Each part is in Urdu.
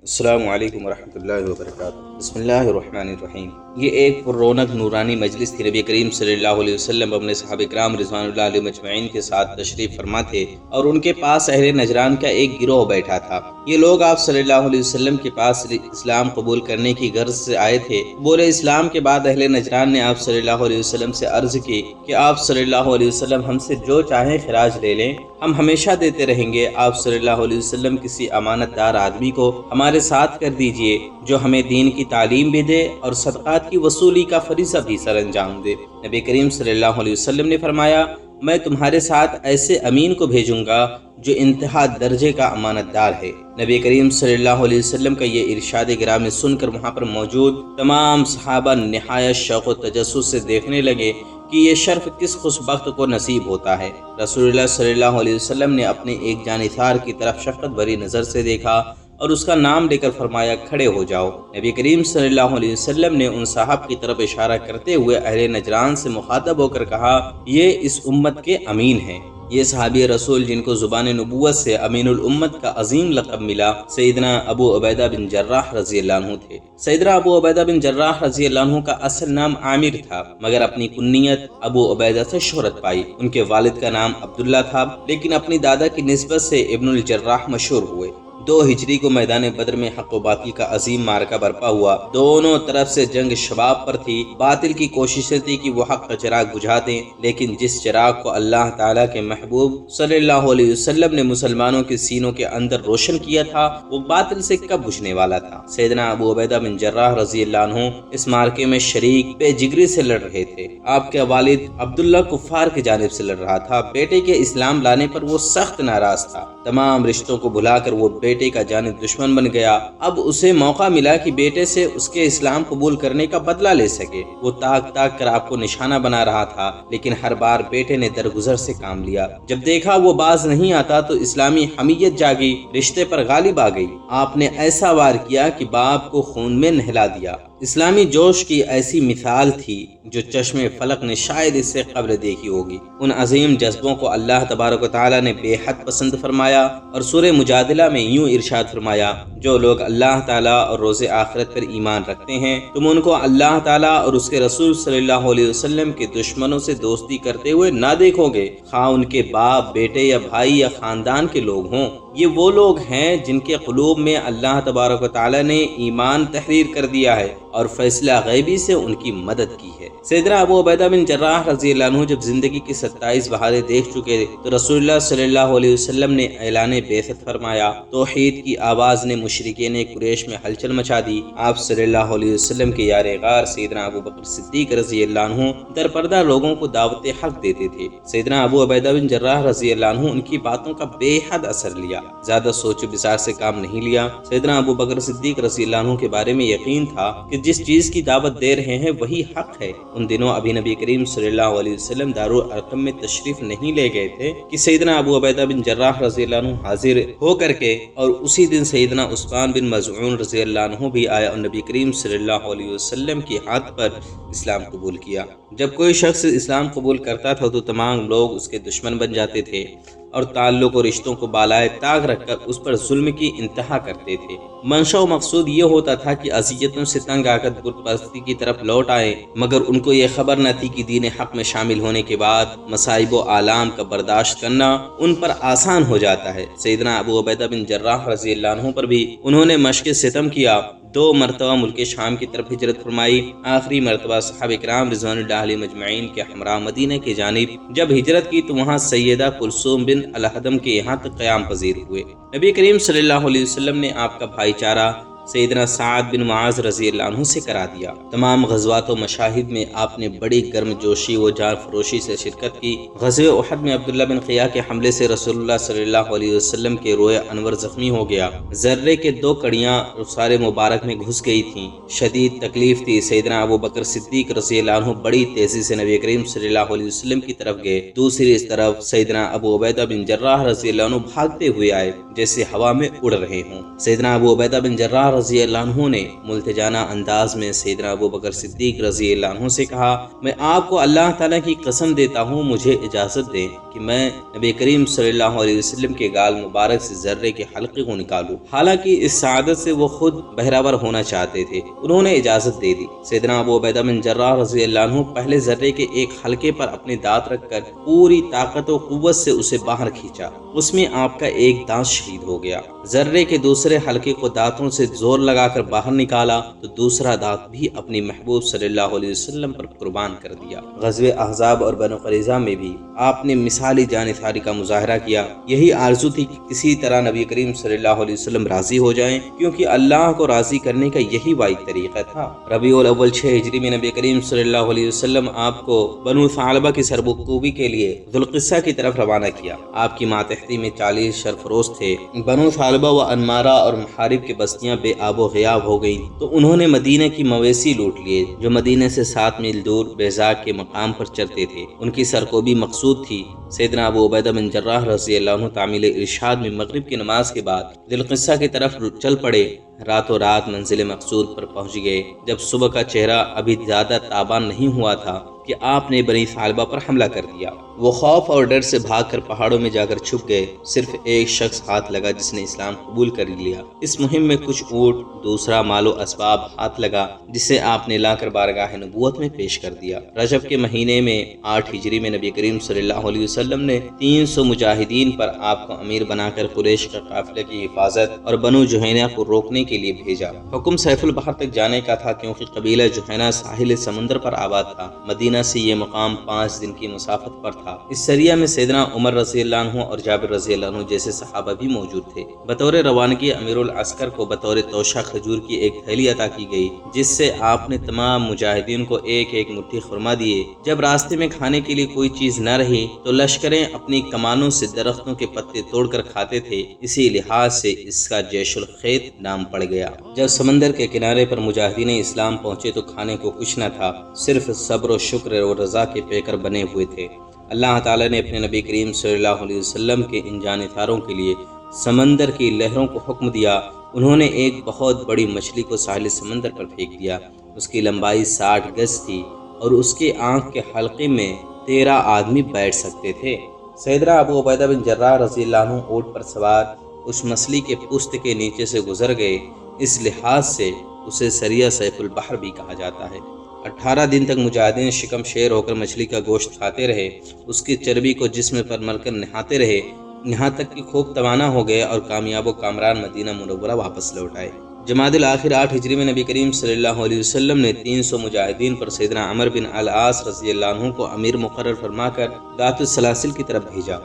السلام علیکم ورحمۃ اللہ وبرکاتہ۔ بسم اللہ الرحمن الرحیم۔ یہ ایک پر رونق نورانی مجلس تھی۔ نبی کریم صلی اللہ علیہ وسلم اپنے صحابہ کرام رضوان اللہ علیہ مجمعین کے ساتھ تشریف فرما تھے اور ان کے پاس اہل نجران کا ایک گروہ بیٹھا تھا۔ یہ لوگ آپ صلی اللہ علیہ وسلم کے پاس اسلام قبول کرنے کی غرض سے آئے تھے۔ بولے اسلام کے بعد اہل نجران نے آپ صلی اللہ علیہ وسلم سے عرض کی کہ آپ صلی اللہ علیہ وسلم ہم سے جو چاہیں خراج لے لیں، ہم ہمیشہ دیتے رہیں گے۔ آپ صلی اللہ علیہ وسلم کسی امانت دار آدمی کو ہمارے ساتھ کر دیجئے جو ہمیں دین کی تعلیم بھی دے اور صدقات کی وصولی کا فریضہ بھی سر انجام دے۔ نبی کریم صلی اللہ علیہ وسلم نے فرمایا، میں تمہارے ساتھ ایسے امین کو بھیجوں گا جو انتہا درجے کا امانت دار ہے۔ نبی کریم صلی اللہ علیہ وسلم کا یہ ارشاد گرامی سن کر وہاں پر موجود تمام صحابہ نہایت شوق و تجسس سے دیکھنے لگے کہ یہ شرف کس خوشبخت کو نصیب ہوتا ہے۔ رسول اللہ صلی اللہ علیہ وسلم نے اپنے ایک جانثار کی طرف شفقت بھری نظر سے دیکھا اور اس کا نام لے کر فرمایا، کھڑے ہو جاؤ۔ نبی کریم صلی اللہ علیہ وسلم نے ان صاحب کی طرف اشارہ کرتے ہوئے اہل نجران سے مخاطب ہو کر کہا، یہ اس امت کے امین ہیں۔ یہ صحابی رسول جن کو زبان نبوت سے امین الامت کا عظیم لقب ملا، سیدنا ابو عبیدہ بن جراح رضی اللہ عنہ تھے۔ سیدنا ابو عبیدہ بن جراح رضی اللہ عنہ کا اصل نام عامر تھا، مگر اپنی کنیت ابو عبیدہ سے شہرت پائی۔ ان کے والد کا نام عبداللہ تھا، لیکن اپنی دادا کی نسبت سے ابن الجراح مشہور ہوئے۔ 2 ہجری کو میدان بدر میں حق و باطل کا عظیم معرکہ برپا ہوا۔ دونوں طرف سے جنگ شباب پر تھی۔ باطل کی کوششیں تھی کہ وہ حق کا چراغ بجھا دیں، لیکن جس چراغ کو اللہ تعالیٰ کے محبوب صلی اللہ علیہ وسلم نے مسلمانوں کے سینوں کے اندر روشن کیا تھا، وہ باطل سے کب بجھنے والا تھا۔ سیدنا ابو عبیدہ بن جراح رضی اللہ عنہ اس معرکے میں شریک بے جگری سے لڑ رہے تھے۔ آپ کے والد عبداللہ کفار کی جانب سے لڑ رہا تھا۔ بیٹے کے اسلام لانے پر وہ سخت ناراض تھا۔ تمام رشتوں کو بھلا کر وہ بیٹے کا جانب دشمن بن گیا۔ اب اسے موقع ملا کہ بیٹے سے اس کے اسلام قبول کرنے کا بدلہ لے سکے۔ وہ تاک تاک کر آپ کو نشانہ بنا رہا تھا، لیکن ہر بار بیٹے نے درگزر سے کام لیا۔ جب دیکھا وہ باز نہیں آتا تو اسلامی حمیت جاگی، رشتے پر غالب آ گئی۔ آپ نے ایسا وار کیا کہ باپ کو خون میں نہلا دیا۔ اسلامی جوش کی ایسی مثال تھی جو چشم فلک نے شاید اس سے قبل دیکھی ہوگی۔ ان عظیم جذبوں کو اللہ تبارک و تعالیٰ نے بے حد پسند فرمایا اور سورہ مجادلہ میں یوں ارشاد فرمایا، جو لوگ اللہ تعالیٰ اور روز آخرت پر ایمان رکھتے ہیں، تم ان کو اللہ تعالیٰ اور اس کے رسول صلی اللہ علیہ وسلم کے دشمنوں سے دوستی کرتے ہوئے نہ دیکھو گے، خواہ ان کے باپ، بیٹے یا بھائی یا خاندان کے لوگ ہوں۔ یہ وہ لوگ ہیں جن کے قلوب میں اللہ تبارک و تعالیٰ نے ایمان تحریر کر دیا ہے اور فیصلہ غیبی سے ان کی مدد کی ہے۔ سیدنا ابو عبیدہ بن جراح رضی اللہ عنہ جب زندگی کی 27 بہاریں دیکھ چکے تو رسول اللہ صلی اللہ علیہ وسلم نے اعلان بعثت فرمایا۔ توحید کی آواز نے مشرکین قریش میں ہلچل مچا دی۔ آپ صلی اللہ علیہ وسلم کے یار غار سیدنا ابو بکر صدیق رضی اللہ عنہ در پردہ لوگوں کو دعوت حق دیتے تھے۔ سیدنا ابو عبیدہ بن جراح رضی اللہ عنہ ان کی باتوں کا بے حد اثر لیا، زیادہ سوچ و بچار سے کام نہیں لیا۔ سیدنا ابو بکر صدیق رضی اللہ عنہ کے بارے میں یقین تھا کہ جس چیز کی دعوت دے رہے ہیں وہی حق ہے۔ ان دنوں ابھی نبی کریم صلی اللہ علیہ وسلم دارالارقم میں تشریف نہیں لے گئے تھے کہ سیدنا ابو عبیدہ بن جراح رضی اللہ عنہ حاضر ہو کر کے، اور اسی دن سیدنا عثمان بن مظعون رضی اللہ عنہ بھی آیا اور نبی کریم صلی اللہ علیہ وسلم کی ہاتھ پر اسلام قبول کیا۔ جب کوئی شخص اسلام قبول کرتا تھا تو تمام لوگ اس کے دشمن بن جاتے تھے اور تعلق و رشتوں کو بالائے طاق رکھ کر اس پر ظلم کی انتہا کرتے تھے۔ منشا و مقصود یہ ہوتا تھا کہ اذیتوں سے تنگ آ کر بت پرستی کی طرف لوٹ آئے، مگر ان کو یہ خبر نہ تھی کہ دین حق میں شامل ہونے کے بعد مصائب و آلام کا برداشت کرنا ان پر آسان ہو جاتا ہے۔ سیدنا ابو عبیدہ بن جراح رضی اللہ عنہ پر بھی انہوں نے مشق ستم کیا۔ 2 مرتبہ ملک شام کی طرف ہجرت فرمائی۔ آخری مرتبہ صحابہ کرام رضوان اللہ علیہ مجمعین کے ہمراہ مدینہ کی جانب جب ہجرت کی تو وہاں سیدہ کلثوم بن الحدم کے یہاں تک قیام پذیر ہوئے۔ نبی کریم صلی اللہ علیہ وسلم نے آپ کا بھائی چارہ سیدنا سعد بن معاذ رضی اللہ عنہ سے کرا دیا۔ تمام غزوات و مشاہد میں آپ نے بڑی گرم جوشی و جان فروشی سے شرکت کی۔ غزوہ احد میں عبداللہ بن قیہ کے حملے سے رسول اللہ صلی اللہ علیہ وسلم کے روئے انور زخمی ہو گیا۔ ذرے کے 2 کڑیاں رخسار مبارک میں گھس گئی تھیں۔ شدید تکلیف تھی۔ سیدنا ابو بکر صدیق رضی اللہ عنہ بڑی تیزی سے نبی کریم صلی اللہ علیہ وسلم کی طرف گئے۔ دوسری اس طرف سیدنا ابو عبیدہ بن جراح رضی اللہ عنہ بھاگتے ہوئے آئے جیسے ہوا میں اڑ رہے ہوں۔ سیدنا ابو عبیدہ بن جراح رضی اللہ عنہ نے ملتجانہ انداز میں سیدنا ابو بکر صدیق رضی اللہ عنہ سے کہا، میں آپ کو اللہ تعالیٰ کی قسم دیتا ہوں، مجھے اجازت دیں کہ میں نبی کریم صلی اللہ علیہ وسلم کے گال مبارک سے ذرے کے حلقے کو نکالوں۔ حالانکہ اس سعادت سے وہ خود بہرور ہونا چاہتے تھے، انہوں نے اجازت دے دی۔ سیدنا ابو عبیدہ بن جراح رضی اللہ عنہ پہلے ذرے کے ایک حلقے پر اپنے دانت رکھ کر پوری طاقت و قوت سے اسے باہر کھینچا، اس میں آپ کا ایک دانت شہید ہو گیا۔ ذرے کے دوسرے حلقے کو دانتوں سے زور لگا کر باہر نکالا تو دوسرا دانت بھی اپنی محبوب صلی اللہ علیہ وسلم پر قربان کر دیا۔ غزوہ احزاب اور بنو قریظہ میں بھی آپ نے مثالی جانثاری کا مظاہرہ کیا۔ یہی آرزو تھی کہ کسی طرح نبی کریم صلی اللہ علیہ وسلم راضی ہو جائیں، کیونکہ اللہ کو راضی کرنے کا یہی واحد طریقہ تھا۔ ربیع الاول 6 ہجری میں نبی کریم صلی اللہ علیہ وسلم آپ کو بنو ثعلبہ کی سربکوبی کے لیے ذوالقصہ کی طرف روانہ کیا۔ آپ کی ماتحتی میں 40 سرفروش تھے۔ بنو ثعلبہ و انمارہ اور محارب کی بستیاں بے آب و غیاب ہو گئیں تو انہوں نے مدینہ کی مویشی لوٹ لیے جو مدینہ سے 7 میل دور بیضاء کے مقام پر چرتے تھے۔ ان کی سرکوبی مقصود تھی۔ سیدنا ابو عبیدہ بن جراح رضی اللہ عنہ تعمیل ارشاد میں مغرب کی نماز کے بعد ذوالقصہ کی طرف چل پڑے۔ راتوں رات منزل مقصود پر پہنچ گئے۔ جب صبح کا چہرہ ابھی زیادہ تابان نہیں ہوا تھا کہ آپ نے بنی ثعلبہ پر حملہ کر دیا۔ وہ خوف اور ڈر سے بھاگ کر پہاڑوں میں جا کر چھپ گئے۔ صرف ایک شخص ہاتھ لگا جس نے اسلام قبول کر لیا۔ اس مہم میں کچھ اونٹ، دوسرا مال و اسباب ہاتھ لگا جسے آپ نے لا کر بارگاہ نبوت میں پیش کر دیا۔ رجب کے مہینے میں 8 ہجری میں نبی کریم صلی اللہ علیہ وسلم نے 300 مجاہدین پر آپ کو امیر بنا کر قریش کے قافلے کی حفاظت اور بنو جہینہ کو روکنے کے لیے بھیجا۔ حکم سیف البحر تک جانے کا تھا کیونکہ قبیلہ جہینہ ساحل سمندر پر آباد تھا۔ مدینہ سے یہ مقام 5 دن کی مسافت پر تھا۔ اس سریہ میں سیدنا عمر رضی اللہ عنہ اور جابر رضی اللہ عنہ جیسے صحابہ بھی موجود تھے۔ بطور روانگی امیر العسکر کو بطور توشہ کھجور کی ایک تھیلی عطا کی گئی جس سے آپ نے تمام مجاہدین کو ایک ایک مٹھی خرما دیے۔ جب راستے میں کھانے کے لیے کوئی چیز نہ رہی تو لشکریں اپنی کمانوں سے درختوں کے پتے توڑ کر کھاتے تھے، اسی لحاظ سے اس کا جیش الخیط نام پڑ گیا۔ جب سمندر کے کنارے پر مجاہدین اسلام پہنچے تو کھانے کو کچھ نہ تھا، صرف صبر و شکر اور رضا کے پیکر بنے ہوئے تھے۔ اللہ تعالیٰ نے اپنے نبی کریم صلی اللہ علیہ وسلم کے ان جانثاروں کے لیے سمندر کی لہروں کو حکم دیا۔ انہوں نے ایک بہت بڑی مچھلی کو ساحل سمندر پر پھینک دیا۔ اس کی لمبائی 60 گز تھی اور اس کے آنکھ کے حلقے میں 13 آدمی بیٹھ سکتے تھے۔ سیدنا ابو عبیدہ بن جراح رضی اللہ عنہ اونٹ پر سوار اس مچھلی کے پوست کے نیچے سے گزر گئے، اس لحاظ سے اسے سریہ سیف البحر بھی کہا جاتا ہے۔ 18 دن تک مجاہدین شکم شیر ہو کر مچھلی کا گوشت کھاتے رہے، اس کی چربی کو جسم پر مل کر نہاتے رہے، یہاں تک کہ خوب توانا ہو گئے اور کامیاب و کامران مدینہ منورہ واپس لوٹ آئے۔ جمادی الاخر 8 ہجری میں نبی کریم صلی اللہ علیہ وسلم نے 300 مجاہدین پر سیدنا عمر بن العاص رضی اللہ عنہ کو امیر مقرر فرما کر ذات السلاسل کی طرف بھیجا۔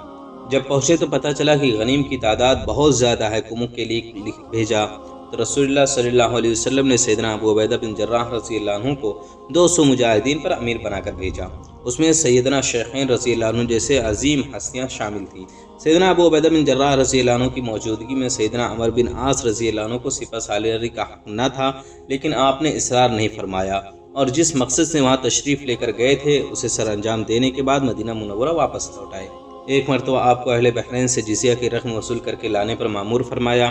جب پہنچے تو پتہ چلا کہ غنیم کی تعداد بہت زیادہ ہے۔ قوموں کے لیے لکھ بھیجا تو رسول اللہ صلی اللہ علیہ وسلم نے سیدنا ابو عبیدہ بن جراح رضی اللہ عنہ کو 200 مجاہدین پر امیر بنا کر بھیجا۔ اس میں سیدنا شیخین رضی اللہ عنہ جیسے عظیم ہستیاں شامل تھیں۔ سیدنا ابو عبیدہ بن جراح رضی اللہ عنہ کی موجودگی میں سیدنا عمر بن عاص رضی اللہ عنہ کو سپہ سالاری کا حق نہ تھا، لیکن آپ نے اصرار نہیں فرمایا اور جس مقصد سے وہاں تشریف لے کر گئے تھے اسے سر انجام دینے کے بعد مدینہ منورہ واپس لوٹ آئے۔ ایک مرتبہ آپ کو اہل بحرین سے جزیہ کی رقم وصول کر کے لانے پر مامور فرمایا۔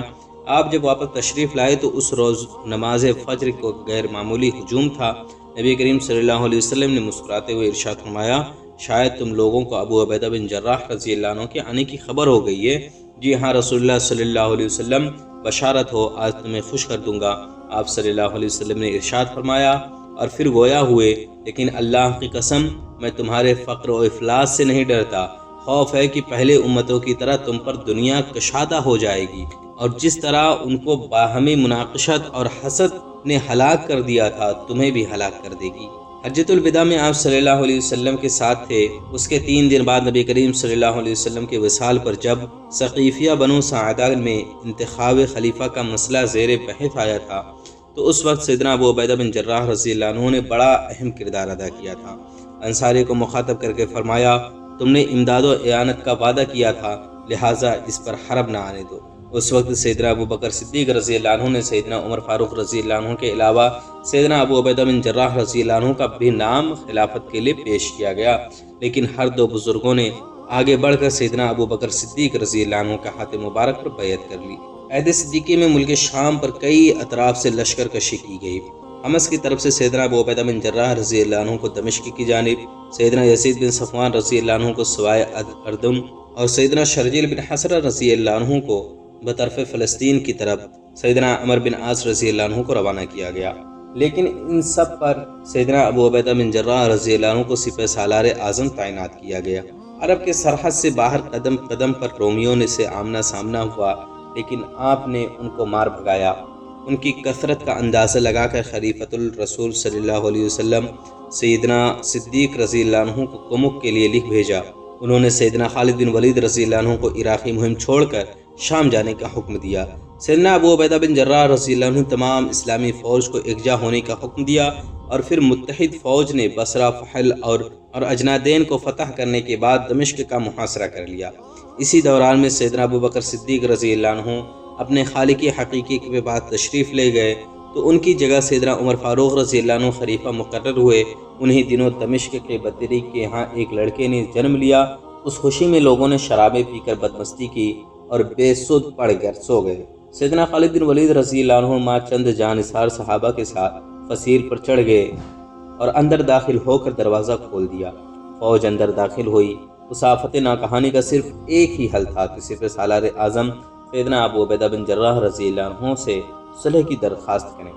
آپ جب واپس تشریف لائے تو اس روز نماز فجر کو غیر معمولی ہجوم تھا۔ نبی کریم صلی اللہ علیہ وسلم نے مسکراتے ہوئے ارشاد فرمایا، شاید تم لوگوں کو ابو عبیدہ بن جراح رضی اللہ عنہ کے آنے کی خبر ہو گئی ہے۔ جی ہاں رسول اللہ صلی اللہ علیہ وسلم، بشارت ہو، آج تمہیں خوش کر دوں گا۔ آپ صلی اللہ علیہ وسلم نے ارشاد فرمایا اور پھر گویا ہوئے، لیکن اللہ کی قسم میں تمہارے فقر و افلاس سے نہیں ڈرتا، خوف ہے کہ پہلے امتوں کی طرح تم پر دنیا کشادہ ہو جائے گی اور جس طرح ان کو باہمی مناقشت اور حسد نے ہلاک کر دیا تھا تمہیں بھی ہلاک کر دے گی۔ حجۃ الوداع میں آپ صلی اللہ علیہ وسلم کے ساتھ تھے۔ اس کے 3 دن بعد نبی کریم صلی اللہ علیہ وسلم کے وصال پر جب ثقیفیہ بنو ساعدہ میں انتخاب خلیفہ کا مسئلہ زیر بحث آیا تھا تو اس وقت سیدنا ابو عبیدہ بن جراح رضی اللہ عنہ نے بڑا اہم کردار ادا کیا تھا۔ انصاری کو مخاطب کر کے فرمایا، تم نے امداد و اعانت کا وعدہ کیا تھا، لہٰذا اس پر حرب نہ آنے دو۔ اس وقت سیدنا ابو بکر صدیق رضی اللہ عنہ نے سیدنا عمر فاروق رضی اللہ عنہ کے علاوہ سیدنا ابو عبیدہ بن جراح رضی اللہ عنہ کا بھی نام خلافت کے لیے پیش کیا گیا، لیکن ہر 2 بزرگوں نے آگے بڑھ کر سیدنا ابو بکر صدیق رضی اللہ عنہ کا ہاتھ مبارک پر بیعت کر لی۔ عہد صدیقی میں ملک شام پر کئی اطراف سے لشکر کشی کی گئی۔ حمص کی طرف سے سیدنا ابو عبیدہ بن جراح رضی اللہ عنہ کو دمشق کی جانب، سیدنا یزید بن صفوان رضی اللہ عنہ کو سوائے اردم اور سیدنا شرجیل بن حسرہ رضی اللہ عنہ کو بطرف فلسطین کی طرف سیدنا عمر بن عاص رضی اللہ عنہ کو روانہ کیا گیا۔ لیکن ان سب پر سیدنا ابو عبیدہ بن جراح رضی اللہ عنہ کو سپہ سالار اعظم تعینات کیا گیا۔ عرب کے سرحد سے باہر قدم قدم پر رومیوں نے سے آمنا سامنا ہوا، لیکن آپ نے ان کو مار بھگایا۔ ان کی کثرت کا اندازہ لگا کر خلیفۃ الرسول صلی اللہ علیہ وسلم سیدنا صدیق رضی اللہ عنہ کو کمک کے لیے لکھ بھیجا۔ انہوں نے سیدنا خالد بن ولید رضی اللہ عنہ کو عراقی مہم چھوڑ کر شام جانے کا حکم دیا۔ سیدنا ابو عبیدہ بن جراح رضی اللہ عنہ تمام اسلامی فوج کو یکجا ہونے کا حکم دیا، اور پھر متحد فوج نے بصرہ، فحل اور اجنادین کو فتح کرنے کے بعد دمشق کا محاصرہ کر لیا۔ اسی دوران میں سیدنا ابو بکر صدیق رضی اللہ عنہ اپنے خالق حقیقی کے بعد تشریف لے گئے، تو ان کی جگہ سیدنا عمر فاروق رضی اللہ عنہ خلیفہ مقرر ہوئے۔ انہی دنوں دمشق کے بدری کے ہاں ایک لڑکے نے جنم لیا۔ اس خوشی میں لوگوں نے شرابیں پی کر بدمستی کی اور بے سود پڑ کر سو گئے۔ سیدنا خالد بن ولید رضی اللہ عنہ ماں چند جانثار صحابہ کے ساتھ فصیل پر چڑھ گئے اور اندر داخل ہو کر دروازہ کھول دیا۔ فوج اندر داخل ہوئی۔ اس آفت ناکہانی کا صرف ایک ہی حل تھا کہ سپہ سالار اعظم سیدنا ابو عبیدہ بن جراح رضی اللہ عنہ سے صلح کی درخواست کریں۔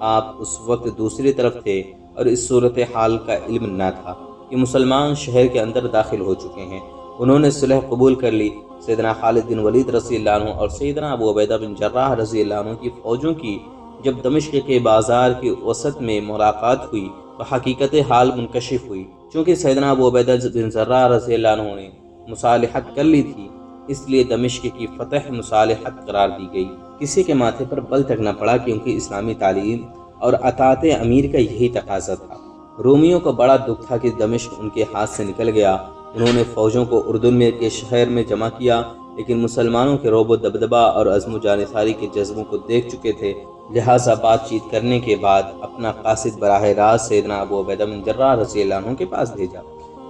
آپ اس وقت دوسری طرف تھے اور اس صورتحال کا علم نہ تھا کہ مسلمان شہر کے اندر داخل ہو چکے ہیں۔ انہوں نے صلح قبول کر لی۔ سیدنا خالد بن ولید رضی اللہ عنہ اور سیدنا ابو عبیدہ بن جراح رضی اللہ عنہ کی فوجوں کی جب دمشق کے بازار کے وسط میں ملاقات ہوئی تو حقیقت حال منکشف ہوئی۔ چونکہ سیدنا ابو عبیدہ بن جراح رضی اللہ عنہ نے مصالحت کر لی تھی، اس لیے دمشق کی فتح مصالحت قرار دی گئی۔ کسی کے ماتھے پر بل تک نہ پڑا، کیونکہ اسلامی تعلیم اور اطاعت امیر کا یہی تقاضا تھا۔ رومیوں کو بڑا دکھ تھا کہ دمشق ان کے ہاتھ سے نکل گیا۔ انہوں نے فوجوں کو اردن میں کے شہر میں جمع کیا، لیکن مسلمانوں کے رعب و دبدبہ اور عزم و جانثاری کے جذبوں کو دیکھ چکے تھے، لہٰذا بات چیت کرنے کے بعد اپنا قاصد براہ راست سیدنا ابو عبیدہ بن جراح رضی اللہ عنہ کے پاس بھیجا۔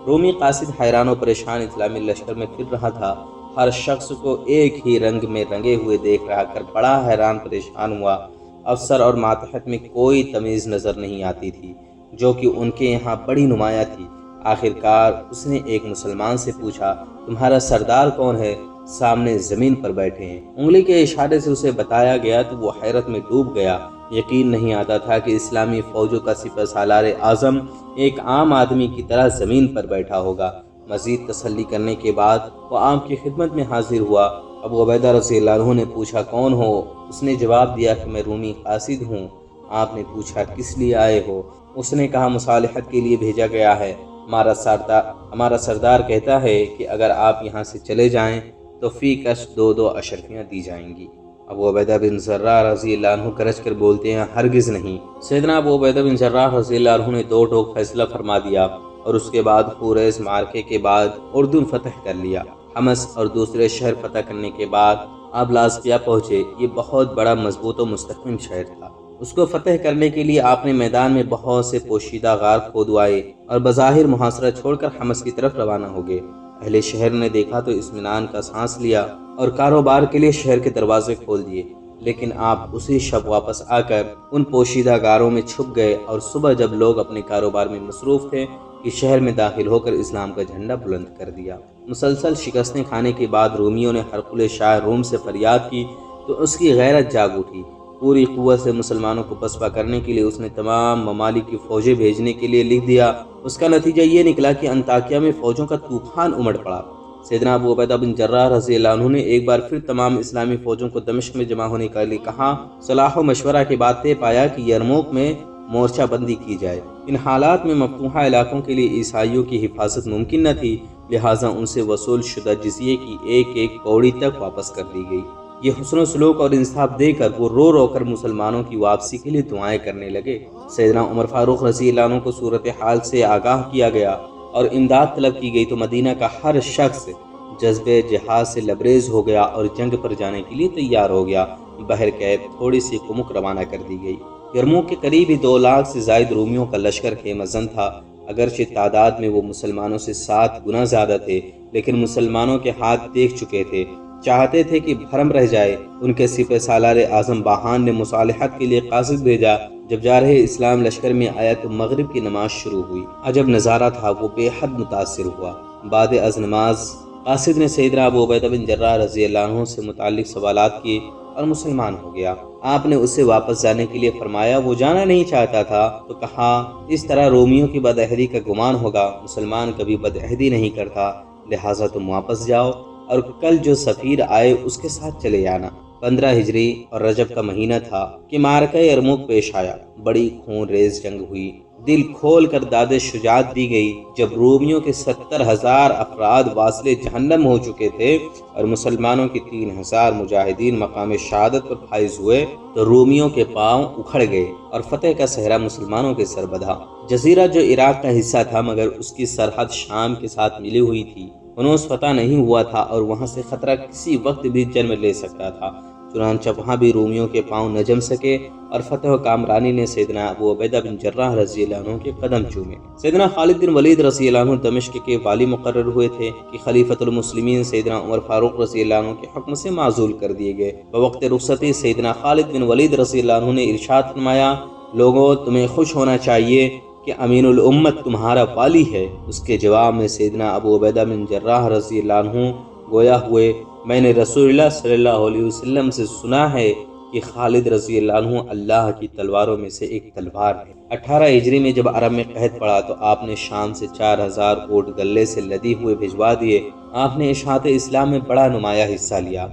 رومی قاصد حیران و پریشان اسلامی لشکر میں پھر رہا تھا۔ ہر شخص کو ایک ہی رنگ میں رنگے ہوئے دیکھ رہا کر بڑا حیران پریشان ہوا۔ افسر اور ماتحت میں کوئی تمیز نظر نہیں آتی تھی، جو کہ ان کے یہاں بڑی نمایاں تھی۔ آخرکار اس نے ایک مسلمان سے پوچھا، تمہارا سردار کون ہے؟ سامنے زمین پر بیٹھے ہیں۔ انگلی کے اشارے سے اسے بتایا گیا تو وہ حیرت میں ڈوب گیا۔ یقین نہیں آتا تھا کہ اسلامی فوجوں کا سپہ سالار اعظم ایک عام آدمی کی طرح زمین پر بیٹھا ہوگا۔ مزید تسلی کرنے کے بعد وہ آپ کی خدمت میں حاضر ہوا۔ ابو عبیدہ رضی اللہ عنہ نے پوچھا، کون ہو؟ اس نے جواب دیا کہ میں رومی قاصد ہوں۔ آپ نے پوچھا، کس لیے آئے ہو؟ اس نے کہا، مصالحت کے لیے بھیجا گیا ہے۔ ہمارا سردار کہتا ہے کہ اگر آپ یہاں سے چلے جائیں تو فی کس 2 اشرفیاں دی جائیں گی۔ ابو عبیدہ بن جراح رضی اللہ عنہ گرج کر بولتے ہیں، ہرگز نہیں۔ سیدنا ابو عبیدہ بن جراح رضی اللہ عنہ نے 2 ٹوک فیصلہ فرما دیا، اور اس کے بعد خوریز معرکے کے بعد اردن فتح کر لیا۔ حمص اور دوسرے شہر فتح کرنے کے بعد آپ لازقیہ پہنچے۔ یہ بہت بڑا مضبوط و مستحکم شہر تھا۔ اس کو فتح کرنے کے لیے آپ نے میدان میں بہت سے پوشیدہ غار کھودوائے اور بظاہر محاصرہ چھوڑ کر حمص کی طرف روانہ ہو گئے۔ اہل شہر نے دیکھا تو اطمینان کا سانس لیا اور کاروبار کے لیے شہر کے دروازے کھول دیے، لیکن آپ اسی شب واپس آ کر ان پوشیدہ غاروں میں چھپ گئے، اور صبح جب لوگ اپنے کاروبار میں مصروف تھے کہ شہر میں داخل ہو کر اسلام کا جھنڈا بلند کر دیا۔ مسلسل شکستیں کھانے کے بعد رومیوں نے ہرقل شاہ روم سے فریاد کی تو اس کی غیرت جاگ اٹھی۔ پوری قوت سے مسلمانوں کو پسپا کرنے کے لیے اس نے تمام ممالک کی فوجیں بھیجنے کے لیے لکھ دیا۔ اس کا نتیجہ یہ نکلا کہ انطاکیہ میں فوجوں کا طوفان امڑ پڑا۔ سیدنا ابو عبیدہ بن جراح رضی اللہ عنہ نے ایک بار پھر تمام اسلامی فوجوں کو دمشق میں جمع ہونے کے لیے کہا۔ صلاح و مشورہ کے بعد طے پایا کہ یرموک میں مورچہ بندی کی جائے۔ ان حالات میں مفتوحہ علاقوں کے لیے عیسائیوں کی حفاظت ممکن نہ تھی، لہٰذا ان سے وصول شدہ جزیے کی ایک کوڑی تک واپس کر دی گئی۔ یہ حسن و سلوک اور انصاف دے کر وہ رو رو کر مسلمانوں کی واپسی کے لیے دعائیں کرنے لگے۔ سیدنا عمر فاروق رضی اللہ عنہ کو صورتحال سے آگاہ کیا گیا اور امداد طلب کی گئی تو مدینہ کا ہر شخص جذبے جہاد سے لبریز ہو گیا اور جنگ پر جانے کے لیے تیار ہو گیا۔ بہرکیف تھوڑی سی کمک روانہ کر دی گئی۔ یرموک کے قریب ہی 2 لاکھ سے زائد رومیوں کا لشکر خیمہ زن تھا۔ اگرچہ تعداد میں وہ مسلمانوں سے 7 گنا زیادہ تھے، لیکن مسلمانوں کے ہاتھ دیکھ چکے تھے۔ چاہتے تھے کہ بھرم رہ جائے۔ ان کے سپہ سالار اعظم باہان نے مصالحت کے لیے قاصد بھیجا۔ جب جارحِ اسلام لشکر میں آیا تو مغرب کی نماز شروع ہوئی۔ عجب نظارہ تھا، وہ بے حد متاثر ہوا۔ بعد از نماز قاصد نے سیدنا ابو عبیدہ بن جراح رضی اللہ عنہ سے متعلق سوالات کیے اور مسلمان ہو گیا۔ آپ نے اسے واپس جانے کے لیے فرمایا۔ وہ جانا نہیں چاہتا تھا تو کہا، اس طرح رومیوں کی بدعہدی کا گمان ہوگا، مسلمان کبھی بدعہدی نہیں کرتا، لہٰذا تم واپس جاؤ اور کل جو سفیر آئے اس کے ساتھ چلے جانا۔ 15 ہجری اور رجب کا مہینہ تھا کہ معرکہ یرموک پیش آیا۔ بڑی خون ریز جنگ ہوئی، دل کھول کر داد شجاعت دی گئی۔ جب رومیوں کے 70,000 افراد واصل جہنم ہو چکے تھے اور مسلمانوں کے 3,000 مجاہدین مقام شہادت پر فائز ہوئے تو رومیوں کے پاؤں اکھڑ گئے اور فتح کا صحرا مسلمانوں کے سر بدھا۔ جزیرہ جو عراق کا حصہ تھا مگر اس کی سرحد شام کے ساتھ ملی ہوئی تھی، انوس فتح نہیں ہوا تھا اور وہاں سے خطرہ کسی وقت بھی جنم لے سکتا تھا۔ چنانچہ وہاں بھی رومیوں کے پاؤں نہ جم سکے اور فتح و کامرانی نے سیدنا ابو عبیدہ بن جراح رضی اللہ عنہ کے قدم چومے۔ سیدنا خالد بن ولید رضی اللہ عنہ دمشق کے والی مقرر ہوئے تھے کہ خلیفۃ المسلمین سیدنا عمر فاروق رضی اللہ عنہ کے حکم سے معزول کر دیے گئے۔ بوقت رخصتی سیدنا خالد بن ولید رضی اللہ عنہ نے ارشاد فرمایا، لوگوں تمہیں خوش ہونا چاہیے کہ امین الامت تمہارا والی ہے۔ اس کے جواب میں سیدنا ابو عبیدہ بن جراح رضی اللہ عنہ گویا ہوئے، میں نے رسول اللہ صلی اللہ علیہ وسلم سے سنا ہے کہ خالد رضی اللہ عنہ اللہ کی تلواروں میں سے ایک تلوار ہے۔ 18 ہجری میں جب عرب میں قحط پڑا تو آپ نے شام سے 4,000 اونٹ گلے سے لدی ہوئے بھجوا دیے۔ آپ نے اشاعت اسلام میں بڑا نمایاں حصہ لیا۔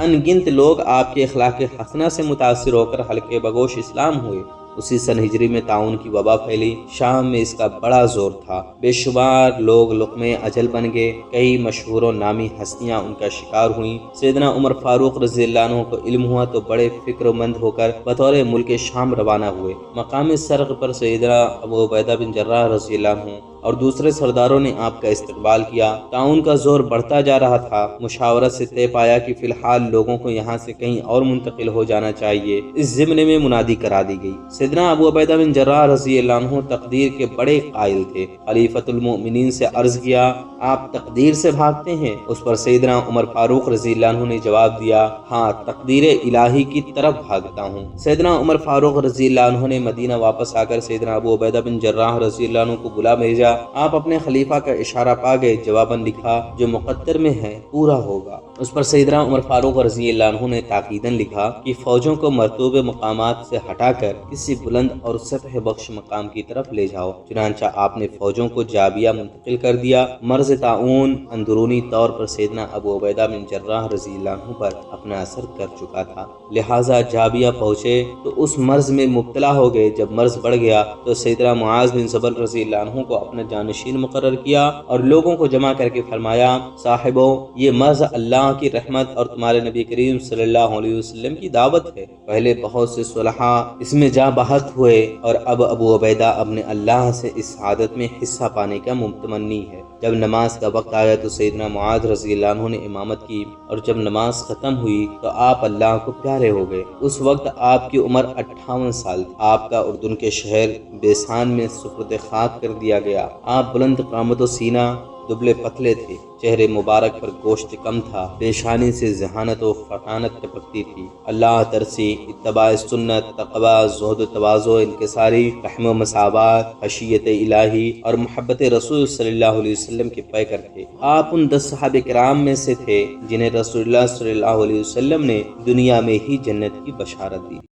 ان گنت لوگ آپ کے اخلاق حسنہ سے متاثر ہو کر حلقے بگوش اسلام ہوئے۔ اسی سن ہجری میں طاعون کی وبا پھیلی، شام میں اس کا بڑا زور تھا، بے شمار لوگ لقمے اجل بن گئے، کئی مشہور و نامی ہستیاں ان کا شکار ہوئیں۔ سیدنا عمر فاروق رضی اللہ عنہ کو علم ہوا تو بڑے فکر مند ہو کر بطور ملک شام روانہ ہوئے۔ مقام سرغ پر سیدنا ابو عبیدہ بن جراح رضی اللہ عنہ اور دوسرے سرداروں نے آپ کا استقبال کیا۔ طاعون کا زور بڑھتا جا رہا تھا، مشاورت سے طے پایا کہ فی الحال لوگوں کو یہاں سے کہیں اور منتقل ہو جانا چاہیے۔ اس ضمن میں منادی کرا دی گئی۔ سیدنا ابو عبیدہ بن جراح رضی اللہ عنہ تقدیر کے بڑے قائل تھے۔ خلیفۃ المؤمنین سے عرض کیا، آپ تقدیر سے بھاگتے ہیں؟ اس پر سیدنا عمر فاروق رضی اللہ عنہ نے جواب دیا، ہاں تقدیر الہی کی طرف بھاگتا ہوں۔ سیدنا عمر فاروق رضی اللہ عنہ نے مدینہ واپس آ کر سیدنا ابو عبیدہ بن جراح رضی اللہ عنہ کو بلا بھیجا۔ آپ اپنے خلیفہ کا اشارہ پا گئے، جواباً لکھا، جو مقدر میں ہے پورا ہوگا۔ اس پر سیدنا عمر فاروق رضی اللہ عنہ نے تاکیداً لکھا کہ فوجوں کو مرطوب مقامات سے ہٹا کر کسی بلند اور سطح بخش مقام کی طرف لے جاؤ۔ چنانچہ آپ نے فوجوں کو جابیہ منتقل کر دیا۔ مرض طاعون اندرونی طور پر سیدنا ابو عبیدہ بن جراح رضی اللہ عنہ پر اپنا اثر کر چکا تھا، لہٰذا جابیہ پہنچے تو اس مرض میں مبتلا ہو گئے۔ جب مرض بڑھ گیا تو سیدنا معاذ بن جبل رضی اللہ عنہ کو اپنا جانشین مقرر کیا اور لوگوں کو جمع کر کے فرمایا، صاحبوں یہ مرض اللہ کی رحمت اور تمہارے نبی کریم صلی اللہ علیہ وسلم کی دعوت ہے۔ پہلے بہت سے صلحاء اس میں جاں بحق ہوئے اور اب ابو عبیدہ اپنے اللہ سے اس سعادت میں حصہ پانے کا متمنی ہے۔ جب نماز کا وقت آیا تو سیدنا معاذ رضی اللہ عنہ نے امامت کی اور جب نماز ختم ہوئی تو آپ اللہ کو پیارے ہو گئے۔ اس وقت آپ کی عمر 58 سال تھی۔ آپ کا اردن کے شہر بیسان میں سپرد خاک کر دیا گیا۔ آپ بلند قامت و سینہ، دبلے پتلے تھے، چہرے مبارک پر گوشت کم تھا، پیشانی سے ذہانت و فطانت ٹپکتی تھی۔ اللہ ترسی، اتباع سنت، تقوی، زہد و تواضع، انکساری، رحم و مساوات، خشیت الہی اور محبت رسول صلی اللہ علیہ وسلم کے پیکر تھے۔ آپ ان 10 صحابہ کرام میں سے تھے جنہیں رسول اللہ صلی اللہ علیہ وسلم نے دنیا میں ہی جنت کی بشارت دی۔